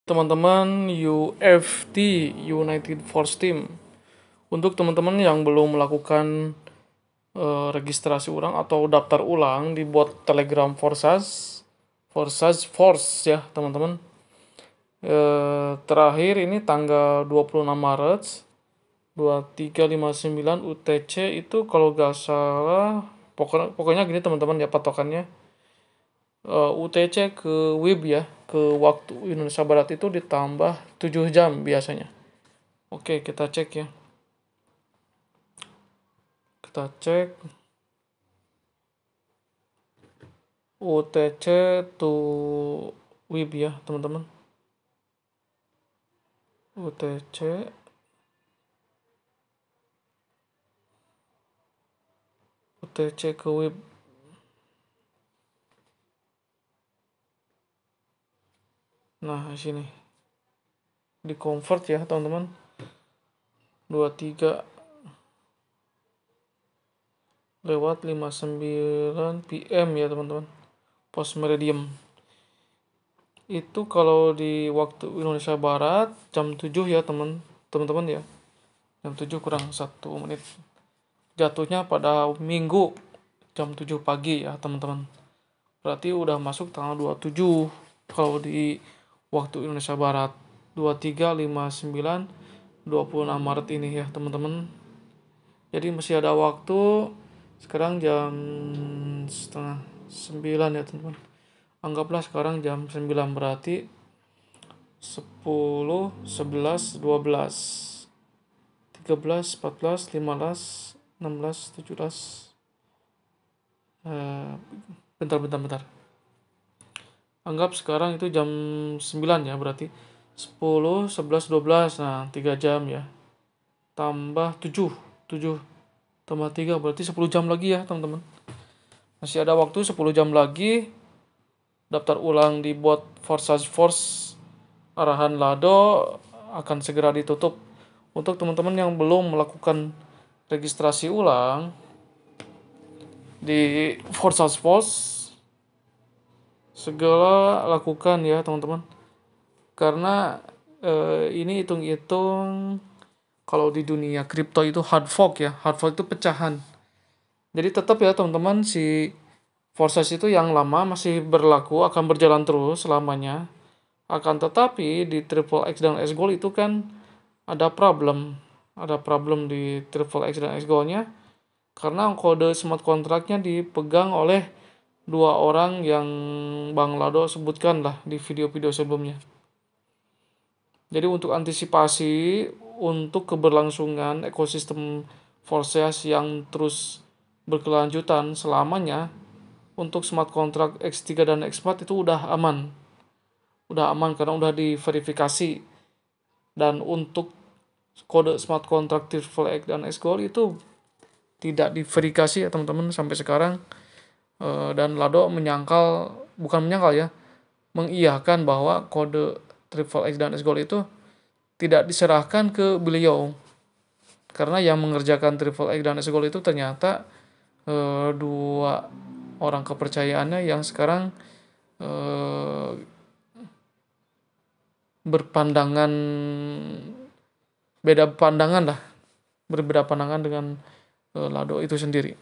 teman-teman UFT United Force Team. Untuk teman-teman yang belum melakukan registrasi ulang atau daftar ulang, dibuat Telegram Forsage Force ya teman-teman. Terakhir ini tanggal 26 Maret 2359 UTC itu kalau gak salah, pokoknya gini teman-teman ya patokannya. UTC ke WIB ya, ke waktu Indonesia Barat itu ditambah 7 jam biasanya. Oke, kita cek ya. Kita cek UTC to WIB ya, teman-teman. UTC ke WIB. Nah, di sini. Di convert ya, teman-teman. 23 lewat 59 PM ya, teman-teman. Post meridium. Itu kalau di waktu Indonesia Barat jam 7 ya, teman-teman ya. Jam 7 kurang 1 menit. Jatuhnya pada Minggu jam 7 pagi ya, teman-teman. Berarti udah masuk tanggal 27 kalau di waktu Indonesia Barat. 23, 59, 26 Maret ini ya, teman-teman. Jadi masih ada waktu. Sekarang jam setengah 9 ya, teman-teman. Anggaplah sekarang jam 9, berarti 10, 11, 12, 13, 14, 15, 16, 17. Bentar. Anggap sekarang itu jam 9 ya, berarti 10, 11, 12. Nah, 3 jam ya. Tambah 7 tambah 3 berarti 10 jam lagi ya, teman-teman. Masih ada waktu 10 jam lagi. Daftar ulang dibuat Forsage Force arahan Lado akan segera ditutup. Untuk teman-teman yang belum melakukan registrasi ulang di Forsage Force, segala lakukan ya, teman-teman. Karena ini hitung-hitung kalau di dunia kripto itu hard fork ya. Hard fork itu pecahan. Jadi tetap ya, teman-teman, si Forsage itu yang lama masih berlaku, akan berjalan terus selamanya. Akan tetapi di Triple X dan X Gold itu kan ada problem. Ada problem di Triple X dan X Gold-nya karena kode smart contract-nya dipegang oleh dua orang yang Bang Lado sebutkan lah di video-video sebelumnya. Jadi untuk antisipasi untuk keberlangsungan ekosistem Forsage yang terus berkelanjutan selamanya, untuk smart contract X3 dan X4 itu udah aman. Udah aman karena udah diverifikasi. Dan untuk kode smart contract Triple X dan X Gold itu tidak diverifikasi ya, teman-teman, sampai sekarang. Dan Lado bukan menyangkal ya, mengiyakan bahwa kode Triple X dan X Gold itu tidak diserahkan ke beliau. Karena yang mengerjakan Triple X dan X Gold itu ternyata dua orang kepercayaannya yang sekarang berbeda pandangan dengan Lado itu sendiri.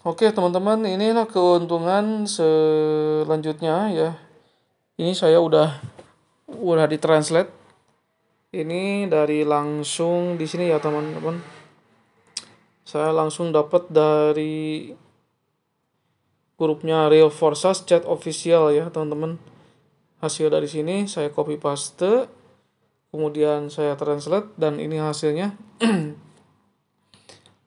Oke, teman-teman, inilah keuntungan selanjutnya ya. Ini saya udah ditranslate. Ini dari langsung di sini ya, teman-teman. Saya langsung dapat dari grupnya Real Forsage chat official ya, teman-teman. Hasil dari sini saya copy paste, kemudian saya translate, dan ini hasilnya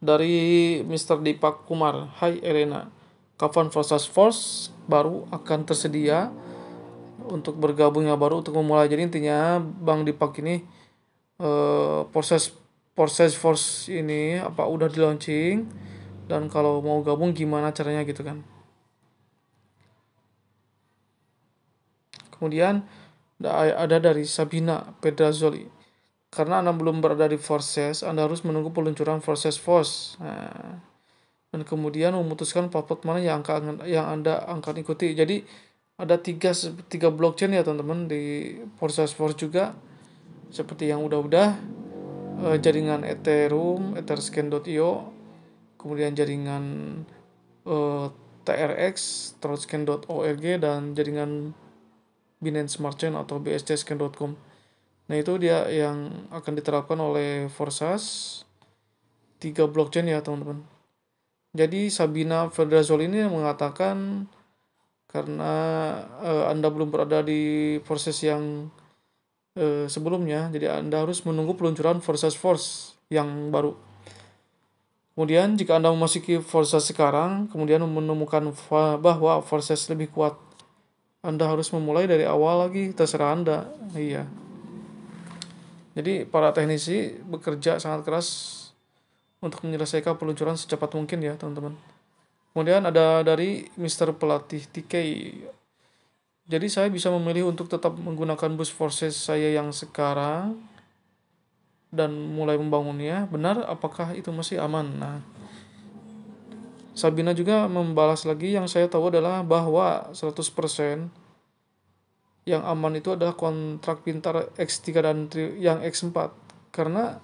dari Mr. Deepak Kumar. Hai Elena, kapan Forsage Force baru akan tersedia untuk bergabungnya baru untuk memulai? Jadi intinya Bang Deepak ini Forsage Force ini apa udah di launching, dan kalau mau gabung gimana caranya gitu kan. Kemudian ada dari Sabina Pedrazzoli. Karena Anda belum berada di Forsage, Anda harus menunggu peluncuran Forsage Force. Nah, dan kemudian memutuskan platform mana yang Anda akan ikuti. Jadi ada tiga blockchain ya teman-teman di Forces Force juga, seperti yang udah jaringan Ethereum, etherscan.io, kemudian jaringan eh, TRX, Trotscan.org, dan jaringan Binance Smart Chain atau bscscan.com. Nah, itu dia yang akan diterapkan oleh Forsas, tiga blockchain ya teman-teman. Jadi Sabina Fedrazol ini mengatakan karena Anda belum berada di proses yang sebelumnya, jadi Anda harus menunggu peluncuran Forsas Force yang baru. Kemudian jika Anda memasuki Forsas sekarang, kemudian menemukan bahwa Forsas lebih kuat, Anda harus memulai dari awal lagi, terserah Anda. Iya. Jadi para teknisi bekerja sangat keras untuk menyelesaikan peluncuran secepat mungkin ya teman-teman. Kemudian ada dari Mr. Pelatih TK. Jadi saya bisa memilih untuk tetap menggunakan bus Forces saya yang sekarang dan mulai membangunnya. Benar, apakah itu masih aman? Nah, Sabina juga membalas lagi, yang saya tahu adalah bahwa 100% yang aman itu adalah kontrak pintar X3 dan yang X4 karena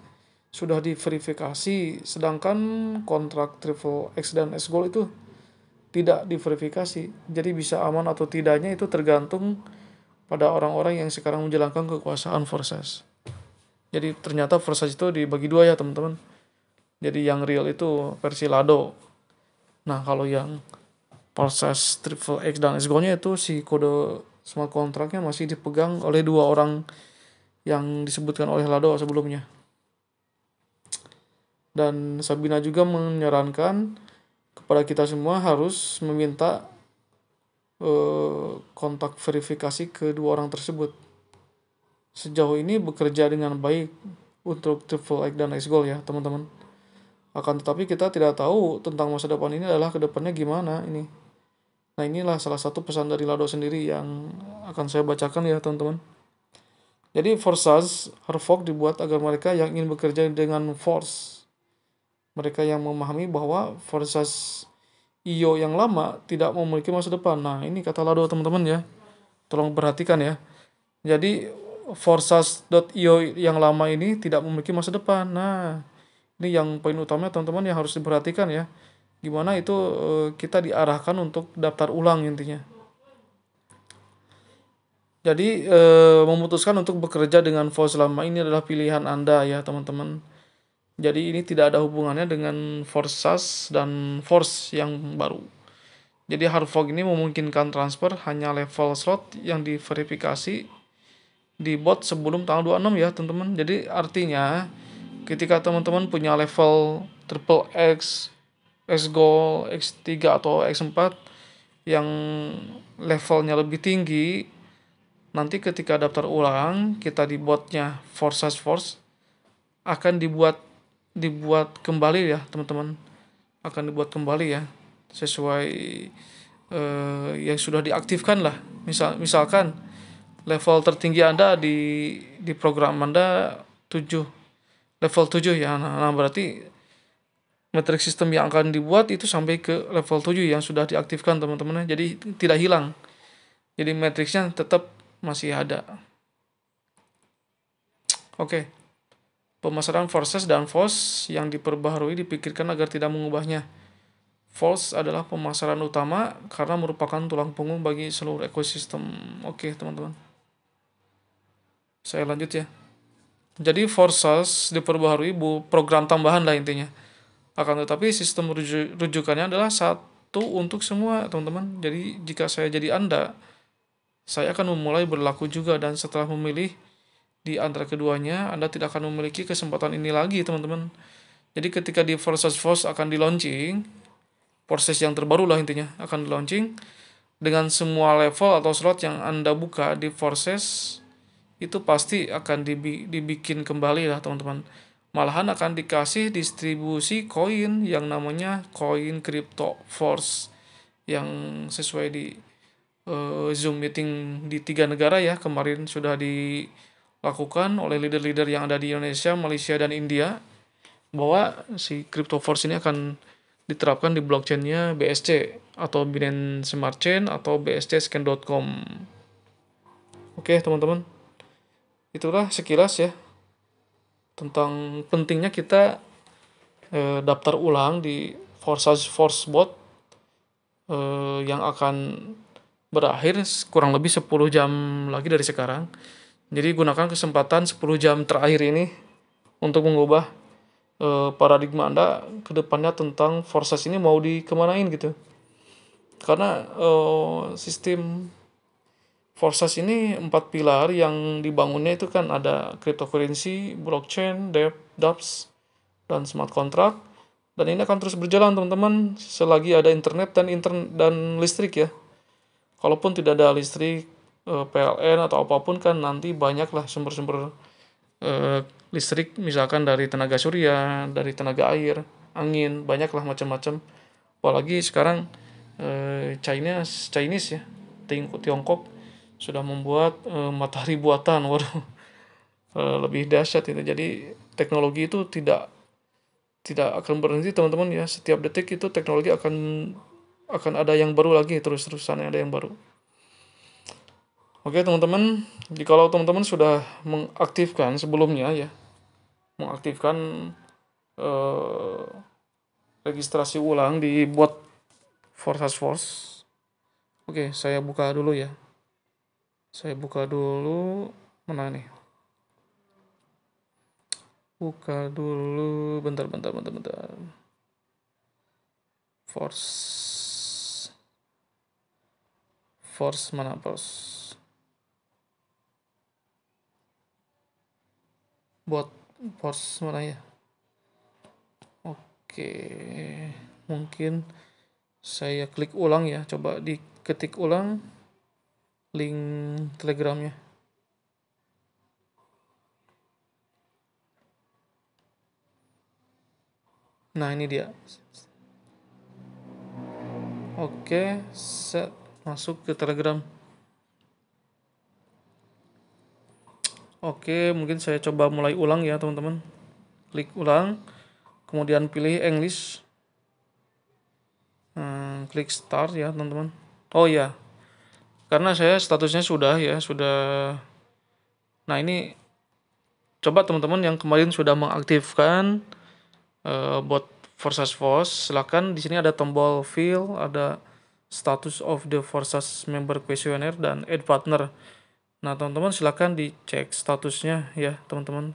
sudah diverifikasi, sedangkan kontrak Triple X dan X Gold itu tidak diverifikasi. Jadi bisa aman atau tidaknya itu tergantung pada orang-orang yang sekarang menjalankan kekuasaan Forces. Jadi ternyata Forces itu dibagi dua ya teman-teman. Jadi yang real itu versi Lado. Nah, kalau yang Forces Triple X dan X Gold-nya itu si kode smart kontraknya masih dipegang oleh dua orang yang disebutkan oleh Lado sebelumnya. Dan Sabina juga menyarankan kepada kita semua harus meminta kontak verifikasi kedua orang tersebut. Sejauh ini bekerja dengan baik untuk Triple X dan X Gold ya teman-teman. Akan tetapi kita tidak tahu tentang masa depan ini adalah kedepannya gimana ini. Nah, inilah salah satu pesan dari Lado sendiri yang akan saya bacakan ya teman-teman. Jadi Forsas Harfok dibuat agar mereka yang ingin bekerja dengan Force, mereka yang memahami bahwa Forsas IO yang lama tidak memiliki masa depan. Nah, ini kata Lado teman-teman ya. Tolong perhatikan ya. Jadi Forsas.io yang lama ini tidak memiliki masa depan. Nah, ini yang poin utamanya teman-teman yang harus diperhatikan ya. Gimana itu kita diarahkan untuk daftar ulang intinya. Jadi memutuskan untuk bekerja dengan Force lama ini adalah pilihan Anda ya teman-teman. Jadi ini tidak ada hubungannya dengan Forsas dan Force yang baru. Jadi hard fork ini memungkinkan transfer hanya level slot yang diverifikasi di bot sebelum tanggal 26 ya teman-teman. Jadi artinya ketika teman-teman punya level Triple X, X Gold, X3 atau X4 yang levelnya lebih tinggi, nanti ketika daftar ulang kita di botnya Forsas Force akan dibuat kembali ya teman-teman, akan dibuat kembali ya sesuai yang sudah diaktifkan lah. Misalkan level tertinggi Anda di program Anda 7, level 7 ya. Nah, berarti metrik sistem yang akan dibuat itu sampai ke level 7 yang sudah diaktifkan teman-teman. Jadi tidak hilang. Jadi matriksnya tetap masih ada. Oke. Pemasaran Forces dan FOS yang diperbaharui dipikirkan agar tidak mengubahnya. FOS adalah pemasaran utama karena merupakan tulang punggung bagi seluruh ekosistem. Oke, teman-teman. Saya lanjut ya. Jadi Forsas diperbaharui program tambahan lah intinya. Akan tetapi sistem rujukannya adalah satu untuk semua, teman-teman. Jadi jika saya jadi Anda, saya akan memulai berlaku juga, dan setelah memilih di antara keduanya, Anda tidak akan memiliki kesempatan ini lagi, teman-teman. Jadi ketika di Forsas Force akan di launching, proses yang terbaru lah intinya akan di launching dengan semua level atau slot yang Anda buka di Forces itu pasti akan dibikin kembali lah teman-teman. Malahan akan dikasih distribusi koin yang namanya koin Crypto Force yang sesuai di Zoom meeting di 3 negara ya kemarin sudah dilakukan oleh leader-leader yang ada di Indonesia, Malaysia, dan India, bahwa si Crypto Force ini akan diterapkan di blockchainnya BSC atau Binance Smart Chain atau bscscan.com. Oke teman-teman, itulah sekilas ya tentang pentingnya kita daftar ulang di Forcebot yang akan berakhir kurang lebih 10 jam lagi dari sekarang. Jadi gunakan kesempatan 10 jam terakhir ini untuk mengubah paradigma Anda ke depannya tentang Forces ini mau dikemanain gitu. Karena sistem Forces ini 4 pilar yang dibangunnya itu kan ada cryptocurrency, blockchain, dApps, dan smart contract. Dan ini akan terus berjalan teman-teman selagi ada internet dan listrik ya. Kalaupun tidak ada listrik, PLN atau apapun kan nanti banyaklah sumber-sumber listrik, misalkan dari tenaga surya, dari tenaga air, angin, banyaklah macam-macam. Apalagi sekarang Chinese ya, Tiongkok sudah membuat matahari buatan. Waduh, lebih dahsyat itu. Jadi teknologi itu tidak akan berhenti teman-teman ya. Setiap detik itu teknologi akan ada yang baru lagi, terus-terusan ada yang baru. Oke teman-teman, jikalau teman-teman sudah mengaktifkan sebelumnya ya, mengaktifkan registrasi ulang di bot Force. Oke, saya buka dulu ya. Saya buka dulu, mana nih? Buka dulu, bentar. Force mana Force? Bot Force mana ya? Oke, mungkin saya klik ulang ya, coba diketik ulang link telegramnya. Nah ini dia. Oke, set masuk ke telegram. Oke, mungkin saya coba mulai ulang ya teman-teman. Klik ulang, kemudian pilih English. Klik start ya teman-teman. Oh ya, karena saya statusnya sudah. Nah ini coba teman-teman yang kemarin sudah mengaktifkan bot Force, silakan di sini ada tombol fill, ada status of the Forces member questionnaire dan add partner. Nah teman-teman silakan dicek statusnya ya teman-teman.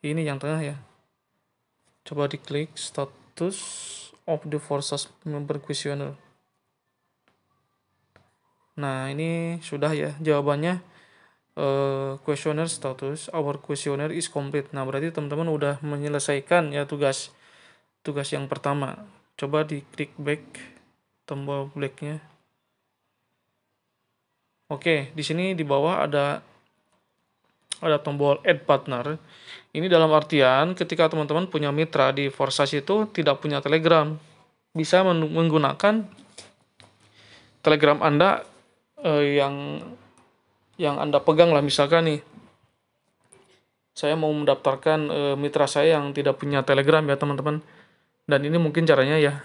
Ini yang tengah ya. Coba diklik status of the Forces member questionnaire. Nah ini sudah ya jawabannya. Questionnaire status, our questionnaire is complete. Nah berarti teman-teman udah menyelesaikan ya tugas yang pertama. Coba diklik back, tombol blacknya. Oke, di sini di bawah ada tombol add partner. Ini dalam artian ketika teman-teman punya mitra di Forsage itu tidak punya Telegram, bisa menggunakan Telegram Anda yang Anda pegang lah. Misalkan nih, saya mau mendaftarkan mitra saya yang tidak punya Telegram ya teman-teman. Dan ini mungkin caranya ya.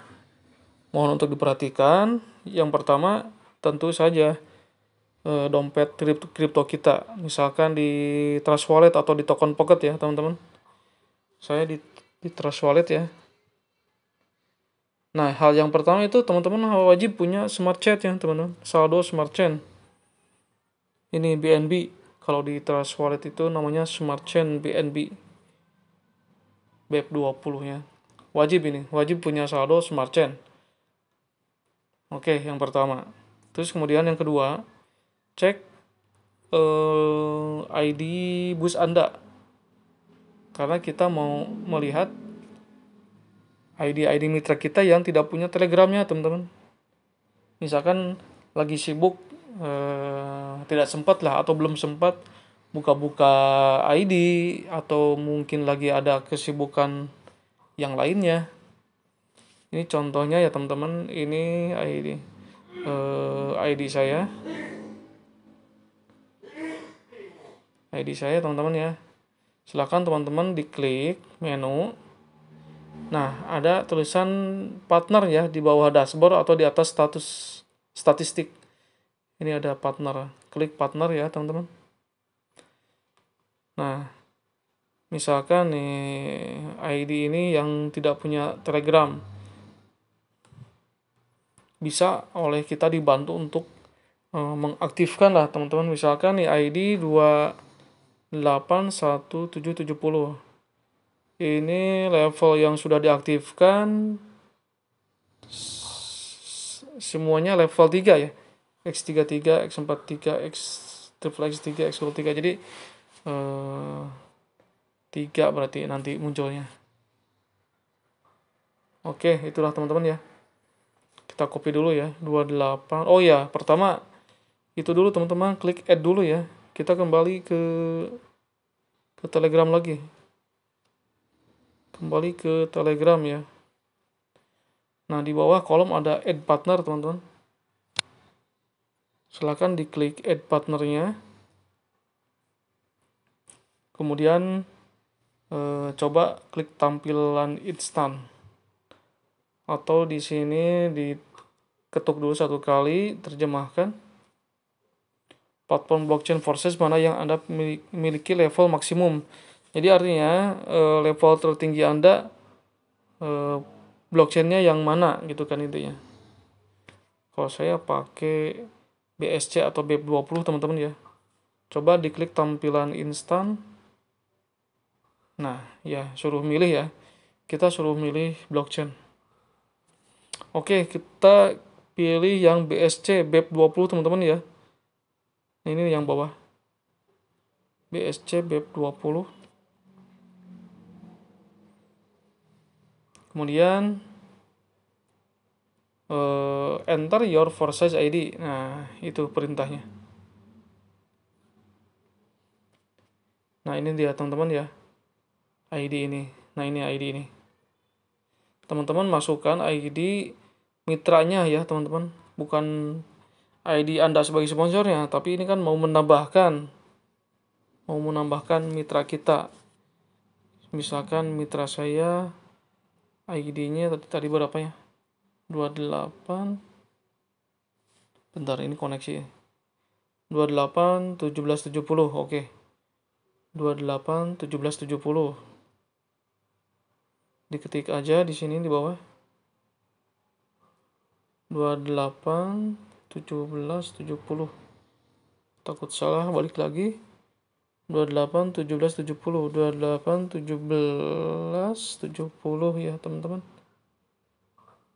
Mohon untuk diperhatikan. Yang pertama tentu saja dompet kripto kita, misalkan di Trust Wallet atau di Token Pocket ya teman-teman. Saya di Trust Wallet ya. Nah hal yang pertama itu teman-teman wajib punya Smart Chain ya teman-teman, saldo Smart Chain. Ini BNB, kalau di Trust Wallet itu namanya Smart Chain BNB BEP20 ya. Wajib punya saldo Smart Chain. Oke, yang pertama. Terus kemudian yang kedua, cek ID bus Anda. Karena kita mau melihat ID mitra kita yang tidak punya Telegramnya, teman-teman. Misalkan lagi sibuk, tidak sempat lah atau belum sempat buka-buka ID, atau mungkin lagi ada kesibukan yang lainnya. Ini contohnya ya teman-teman, ini ID saya. ID saya teman-teman ya. Silakan teman-teman diklik menu. Nah, ada tulisan partner ya di bawah dashboard atau di atas status statistik. Ini ada partner. Klik partner ya, teman-teman. Nah, misalkan nih ID ini yang tidak punya Telegram, bisa oleh kita dibantu untuk mengaktifkan lah, teman-teman. Misalkan nih ID 281770. Ini level yang sudah diaktifkan semuanya level 3 ya. X33, X43, X triple X3, X23. Jadi 3 berarti nanti munculnya. Oke, itulah teman-teman ya. Kita copy dulu ya, 28. Oh ya, pertama itu dulu teman-teman, klik add dulu ya. Kita kembali ke Telegram lagi. Kembali ke Telegram ya. Nah, di bawah kolom ada add partner, teman-teman. Silahkan diklik add partnernya. Kemudian coba klik tampilan instan. Atau di sini diketuk dulu satu kali, terjemahkan. Platform blockchain forces mana yang Anda miliki level maksimum. Jadi artinya level tertinggi Anda blockchainnya yang mana gitu kan intinya. Kalau saya pakai BSC atau BEP20 teman-teman ya. Coba diklik tampilan instan. Nah ya, suruh milih ya. Kita suruh milih blockchain. Oke, kita pilih yang BSC BEP20 teman-teman ya. Ini yang bawah. BSC BEP20. Kemudian enter your Foresight ID. Nah, itu perintahnya. Nah, ini dia teman-teman ya. ID ini. Nah, ini ID ini. Teman-teman masukkan ID mitranya ya, teman-teman. Bukan ID Anda sebagai sponsornya, tapi ini kan mau menambahkan mitra kita. Misalkan mitra saya ID-nya tadi berapa ya? 28. Bentar, ini koneksi. 28 1770. Oke. 28 1770. Diketik aja di sini di bawah. 28 1770. Takut salah, balik lagi. 28 1770. 28 1770 ya, teman-teman.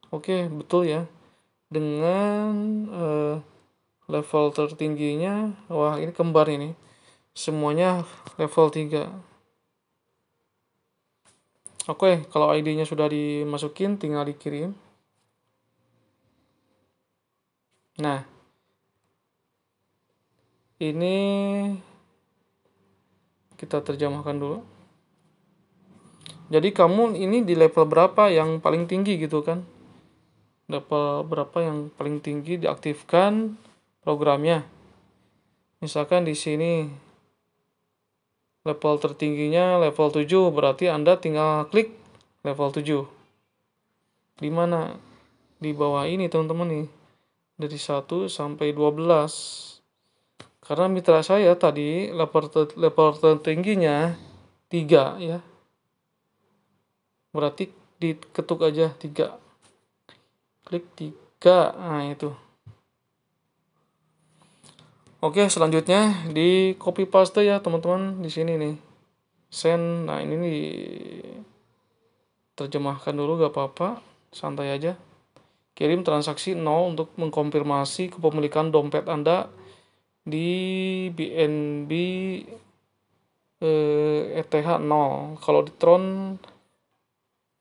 Oke, betul ya. Dengan level tertingginya, wah ini kembar ini. Semuanya level 3. Oke, kalau ID-nya sudah dimasukin, tinggal dikirim. Nah, ini kita terjemahkan dulu. Jadi kamu ini di level berapa yang paling tinggi gitu kan? Level berapa yang paling tinggi diaktifkan programnya. Misalkan di sini level tertingginya level 7, berarti Anda tinggal klik level 7. Di mana? Di bawah ini teman-teman nih. Dari 1 sampai 12. Karena mitra saya tadi level tertingginya 3 ya. Berarti diketuk aja 3. Klik 3. Nah, itu. Oke, selanjutnya di copy paste ya, teman-teman, di sini nih. Send. Nah, ini terjemahkan dulu gak apa-apa, santai aja. Kirim transaksi 0 untuk mengkonfirmasi kepemilikan dompet Anda di BNB ETH 0. Kalau di Tron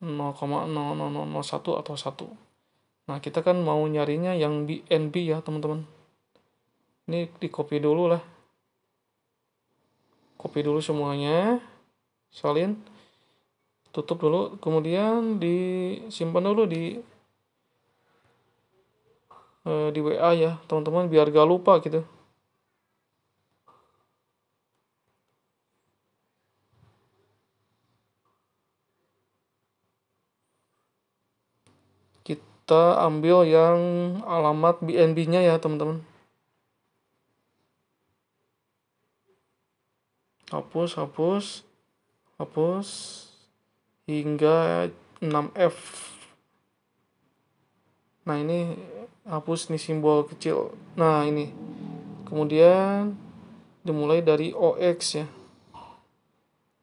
0,0001 atau 1. Nah, kita kan mau nyarinya yang BNB ya, teman-teman. Ini di copy dulu lah. Copy dulu semuanya. Salin. Tutup dulu. Kemudian disimpan dulu di WA ya, teman-teman, biar gak lupa gitu. kita ambil yang alamat BNB-nya ya teman-teman. Hapus hingga 6F. Nah ini hapus nih simbol kecil. Nah ini kemudian dimulai dari OX ya.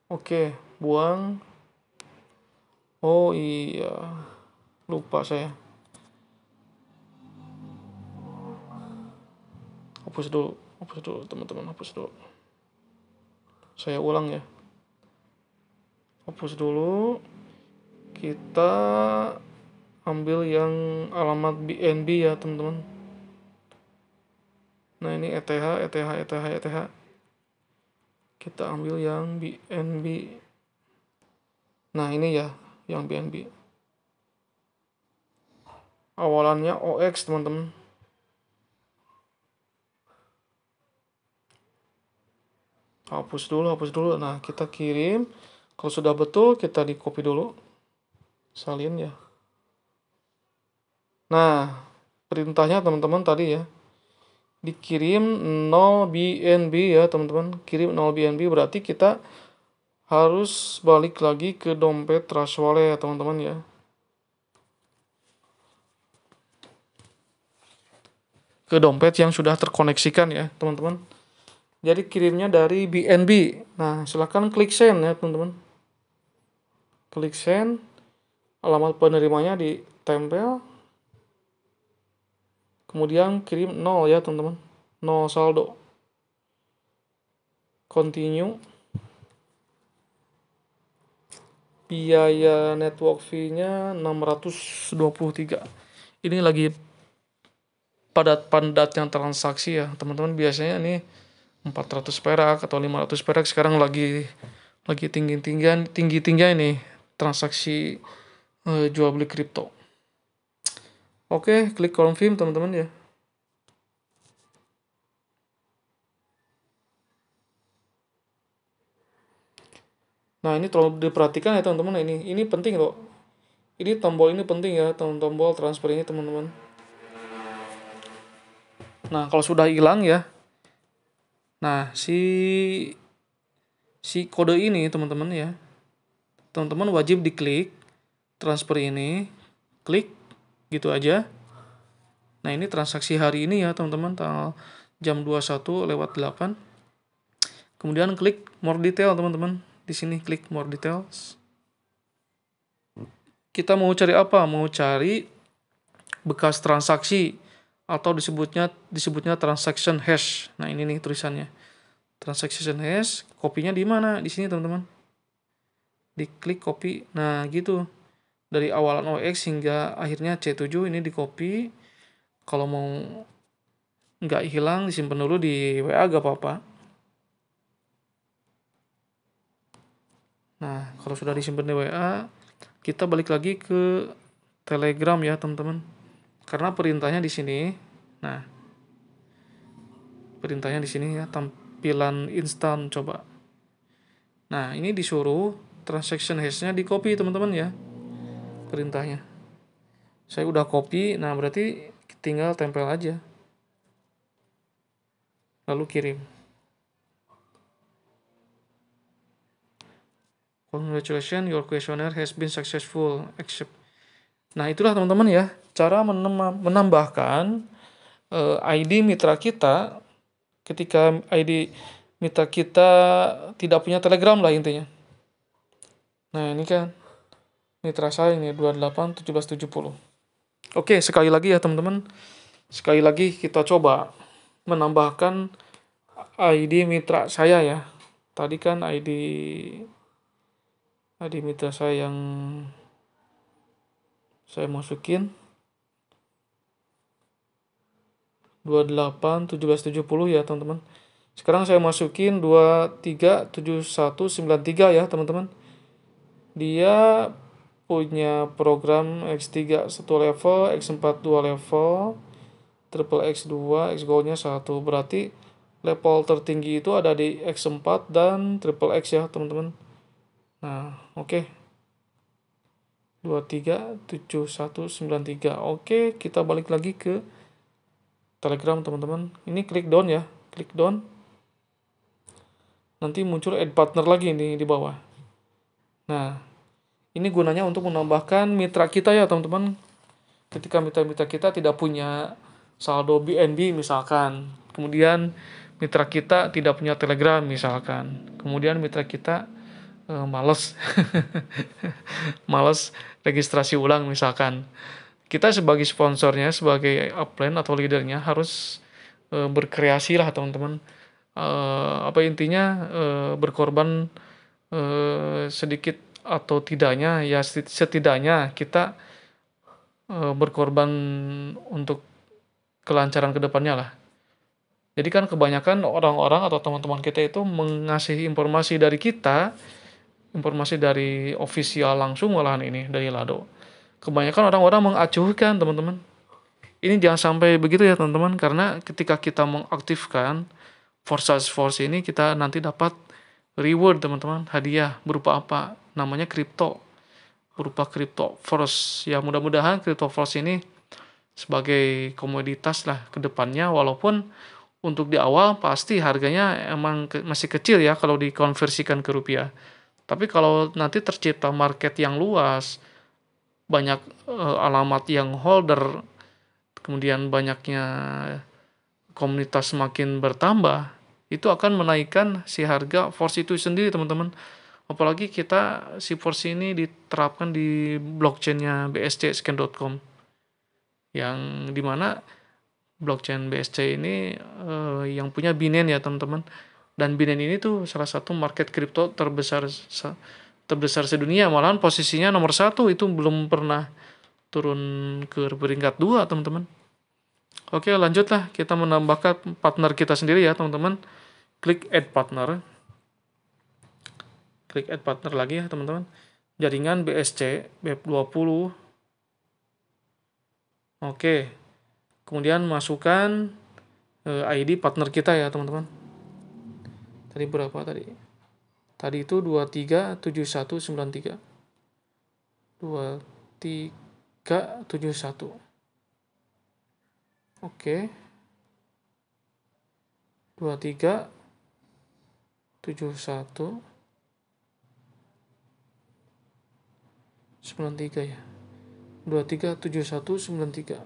Oke, buang. Oh iya, lupa saya. Hapus dulu teman-teman, hapus dulu. Saya ulang ya. Hapus dulu. Kita ambil yang alamat BNB ya teman-teman. Nah ini ETH. Kita ambil yang BNB. Nah ini ya yang BNB. Awalannya OX teman-teman. Hapus dulu. Nah kita kirim. Kalau sudah betul kita di copy dulu. Salin ya. Nah perintahnya teman-teman tadi ya. Dikirim 0 BNB ya teman-teman. Kirim 0 BNB berarti kita harus balik lagi ke dompet Trust Wallet ya teman-teman ya. Ke dompet yang sudah terkoneksikan ya teman-teman. Jadi kirimnya dari BNB. Nah silahkan klik send ya teman-teman. Klik send. Alamat penerimanya ditempel. Kemudian kirim 0 ya teman-teman. 0 saldo. Continue. Biaya network fee-nya 623. Ini lagi padat-padatnya transaksi ya teman-teman. Biasanya ini 400 perak atau 500 perak. Sekarang lagi tinggi ini transaksi jual beli kripto. Oke, klik confirm teman-teman ya. Nah ini tolong diperhatikan ya teman-teman. Ini penting loh. Ini tombol ini penting ya, tombol transfer ini teman-teman. Nah kalau sudah hilang ya. Nah si kode ini teman-teman ya. Teman-teman wajib diklik transfer ini. Klik gitu aja. Nah ini transaksi hari ini ya teman-teman, tanggal jam 21:08. Kemudian klik more detail teman-teman. Di sini klik more details. Kita mau cari apa? Mau cari bekas transaksi atau disebutnya transaction hash. Nah ini nih tulisannya. Transaction hash, kopinya di mana? Di sini teman-teman. Diklik copy. Nah gitu. Dari awalan OX hingga akhirnya C7 ini di copy. Kalau mau nggak hilang disimpan dulu di WA gak apa-apa. Nah kalau sudah disimpan di WA, kita balik lagi ke Telegram ya teman-teman. Karena perintahnya di sini. Nah perintahnya di sini ya, tampilan instan coba. Nah ini disuruh transaction hash-nya di copy teman-teman ya, perintahnya. Saya udah copy, nah berarti tinggal tempel aja. Lalu kirim. Congratulations, your questionnaire has been successful. Accept. Nah itulah teman-teman ya, cara menambahkan ID mitra kita ketika ID mitra kita tidak punya Telegram lah intinya. Nah ini kan mitra saya ini 281770. Oke, sekali lagi ya teman-teman. Sekali lagi kita coba menambahkan ID mitra saya ya. Tadi kan ID mitra saya yang saya masukin 281770 ya teman-teman. Sekarang saya masukin 237193 ya teman-teman. Dia punya program X3 1 level, X4 2 level, triple X2, X gold-nya 1. Berarti level tertinggi itu ada di X4 dan triple X ya teman-teman. Nah oke. 237193. Oke, kita balik lagi ke Telegram teman-teman. Ini klik down ya, klik down. Nanti muncul add partner lagi nih di bawah. Nah, ini gunanya untuk menambahkan mitra kita ya teman-teman. Ketika mitra-mitra kita tidak punya saldo BNB misalkan, kemudian mitra kita tidak punya Telegram misalkan, kemudian mitra kita males males registrasi ulang misalkan, kita sebagai sponsornya, sebagai upline atau leadernya harus berkreasi lah teman-teman. Apa intinya, berkorban sedikit atau tidaknya ya, setidaknya kita berkorban untuk kelancaran kedepannya lah. Jadi kan kebanyakan orang-orang atau teman-teman kita itu mengasih informasi dari kita, informasi dari official langsung malahan ini dari Lado. Kebanyakan orang-orang mengacuhkan teman-teman. Ini jangan sampai begitu ya teman-teman, karena ketika kita mengaktifkan Force ini, kita nanti dapat reward teman-teman, hadiah berupa apa? Namanya kripto, berupa Crypto Force. Ya mudah-mudahan Crypto Force ini sebagai komoditas lah ke depannya, walaupun untuk di awal pasti harganya emang masih kecil ya kalau dikonversikan ke rupiah. Tapi kalau nanti tercipta market yang luas, banyak alamat yang holder, kemudian banyaknya komunitas semakin bertambah, itu akan menaikkan si harga Force itu sendiri teman-teman. Apalagi kita si Force ini diterapkan di blockchainnya bscscan.com, yang dimana blockchain BSC ini yang punya Binance ya teman-teman. Dan Binance ini tuh salah satu market kripto terbesar sedunia, malahan posisinya nomor 1, itu belum pernah turun ke peringkat 2 teman-teman. Oke, lanjutlah kita menambahkan partner kita sendiri ya teman-teman. Klik add partner, klik add partner lagi ya teman-teman. Jaringan BSC BEP20. Oke, kemudian masukkan ID partner kita ya teman-teman. Tadi berapa tadi? Tadi itu 237193. 2371. Oke. 237193 ya. 237193.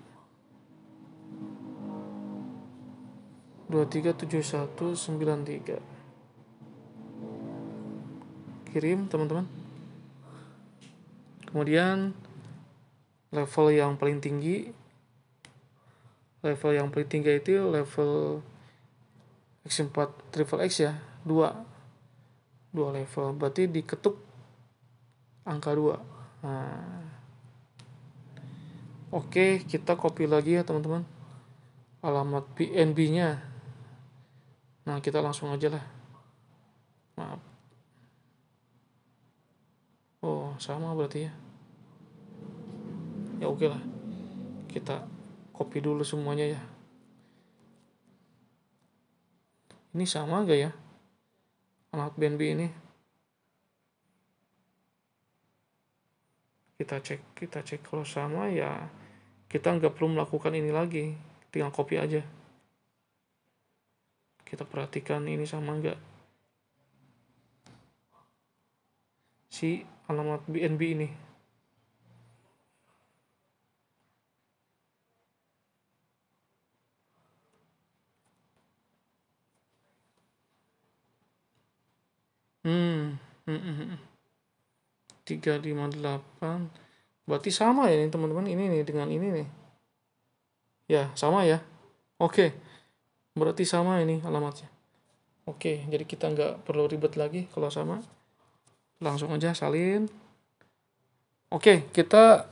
237193. Kirim teman-teman. Kemudian level yang paling tinggi itu level X4 triple X ya, 2 level, berarti diketuk angka 2. Nah, oke, kita copy lagi ya teman-teman alamat BNB nya. Nah, kita langsung aja lah, maaf. Oh, sama berarti ya. Ya oke lah, kita copy dulu semuanya ya. Ini sama gak ya alamat BNB ini? Kita cek kalau sama ya kita nggak perlu melakukan ini lagi, tinggal copy aja. Kita perhatikan ini sama nggak si alamat BNB ini. Hmm, 358. Berarti sama ya teman-teman, ini nih dengan ini nih. Ya, sama ya. Oke. Berarti sama ini alamatnya. Oke, jadi kita nggak perlu ribet lagi kalau sama. Langsung aja salin. Oke, kita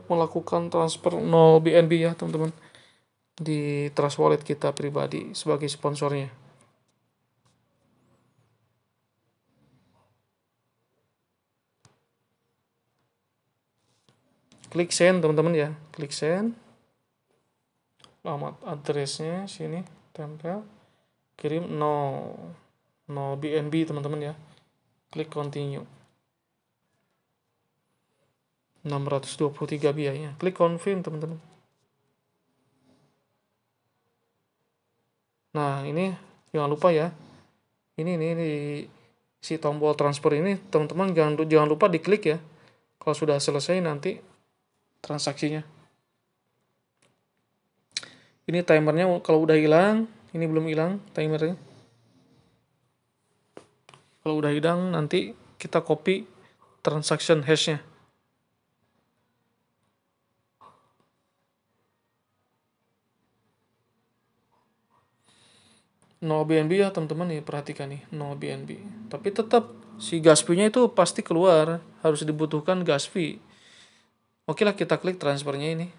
melakukan transfer 0 BNB ya teman-teman di Trust Wallet kita pribadi sebagai sponsornya. Klik send teman-teman ya, klik send. Alamat addressnya sini tempel, kirim 0 BNB teman-teman ya. Klik continue. 623 biayanya. Klik confirm teman-teman. Nah, ini jangan lupa ya. Ini di si tombol transfer ini teman-teman jangan lupa diklik ya. Kalau sudah selesai nanti transaksinya. Ini timernya kalau udah hilang, ini belum hilang timernya. Kalau udah hilang nanti kita copy transaction hashnya. No BNB ya teman-teman nih, perhatikan nih, no BNB. Tapi tetap si gas fee-nya itu pasti keluar, harus dibutuhkan gas fee. Oke lah, kita klik transfernya ini.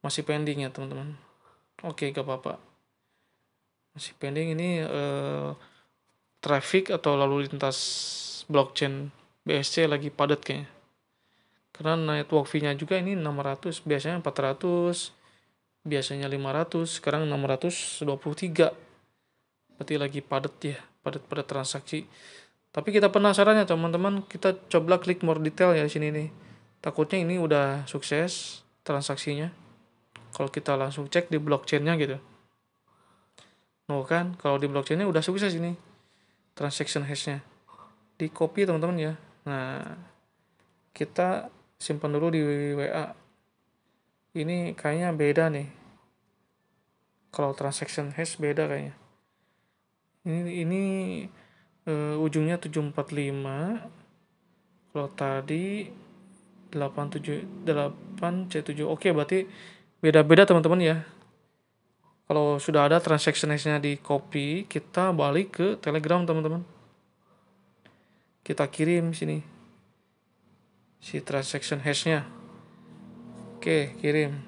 Masih pending ya teman-teman. Oke, gak apa-apa. Masih pending ini traffic atau lalu lintas blockchain BSC lagi padat kayaknya. Karena network fee-nya juga ini 600, biasanya 400, biasanya 500, sekarang 623. Berarti lagi padat ya, padat transaksi. Tapi kita penasaran ya teman-teman, kita coba klik more detail ya di sini nih. Takutnya ini udah sukses transaksinya. Kalau kita langsung cek di blockchain-nya gitu. Oh kan, kalau di blockchain-nya udah sukses ini transaction hash-nya. Di copy teman-teman ya. Nah, kita simpan dulu di WA. Ini kayaknya beda nih. Kalau transaction hash beda kayaknya. Ini ujungnya 745. Kalau tadi 878C7. Oke, berarti beda-beda teman-teman ya. Kalau sudah ada transaction hash-nya di copy, kita balik ke Telegram teman-teman. Kita kirim sini si transaction hash-nya. Oke, kirim.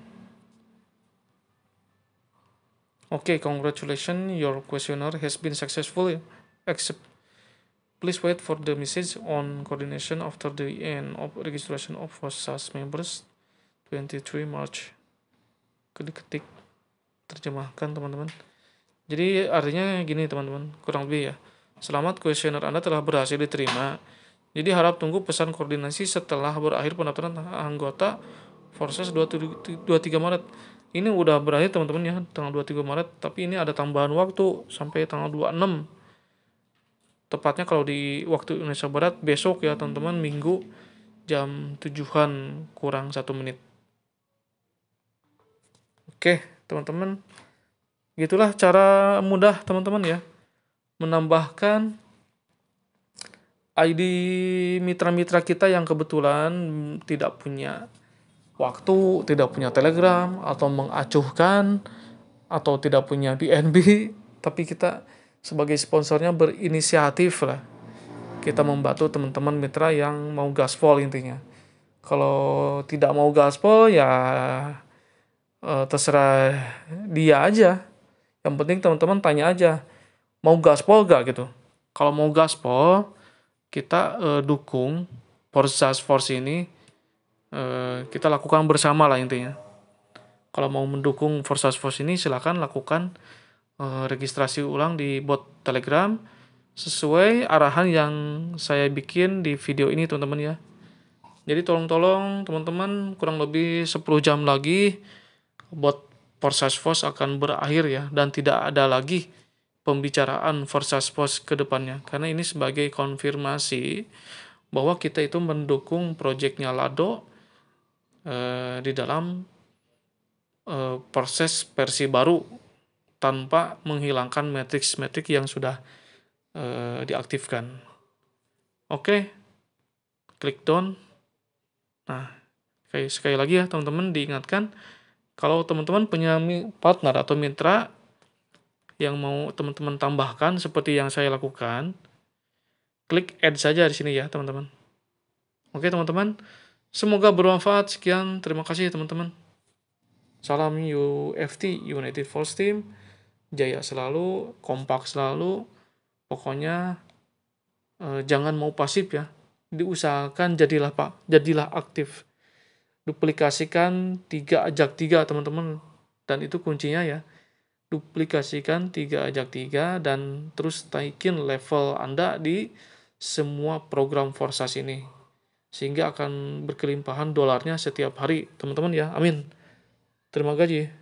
Oke, congratulations, your questionnaire has been successful. Accept. Please wait for the message on coordination after the end of registration of SAS members 23 March. Ketik terjemahkan teman-teman. Jadi artinya gini teman-teman, kurang lebih ya. Selamat, kuesioner Anda telah berhasil diterima. Jadi harap tunggu pesan koordinasi setelah berakhir pendaftaran anggota Forsas 23 Maret. Ini udah berakhir teman-teman ya, tanggal 23 Maret, tapi ini ada tambahan waktu sampai tanggal 26. Tepatnya kalau di waktu Indonesia Barat besok ya teman-teman, Minggu jam 7-an kurang 1 menit. Oke, teman-teman. Gitulah cara mudah teman-teman ya menambahkan ID mitra-mitra kita yang kebetulan tidak punya waktu, tidak punya Telegram, atau mengacuhkan, atau tidak punya BNB, tapi kita sebagai sponsornya berinisiatif lah. Kita membantu teman-teman mitra yang mau gaspol intinya. Kalau tidak mau gaspol ya terserah dia aja. Yang penting teman-teman tanya aja, mau gaspol gak gitu. Kalau mau gaspol, kita dukung Forsas Force ini, kita lakukan bersama lah intinya. Kalau mau mendukung Forsas Force ini, silakan lakukan registrasi ulang di bot Telegram sesuai arahan yang saya bikin di video ini teman-teman ya. Jadi tolong teman-teman, kurang lebih 10 jam lagi bot Forsas Force akan berakhir ya, dan tidak ada lagi pembicaraan Forsas Force ke depannya, karena ini sebagai konfirmasi bahwa kita itu mendukung proyeknya Lado di dalam proses versi baru tanpa menghilangkan metrik-metrik yang sudah diaktifkan. Oke, klik down. Nah, sekali lagi ya teman-teman, diingatkan kalau teman-teman punya partner atau mitra yang mau teman-teman tambahkan seperti yang saya lakukan, klik add saja di sini ya teman-teman. Oke teman-teman, semoga bermanfaat. Sekian, terima kasih teman-teman. Salam UFT, United Force Team. Jaya selalu, kompak selalu. Pokoknya jangan mau pasif ya. Diusahakan jadilah aktif. Duplikasikan 3 ajak 3 teman-teman. Dan itu kuncinya ya. Duplikasikan 3 ajak 3 dan terus naikin level Anda di semua program Forsas ini. sehingga akan berkelimpahan dolarnya setiap hari, teman-teman ya. Amin. Terima kasih.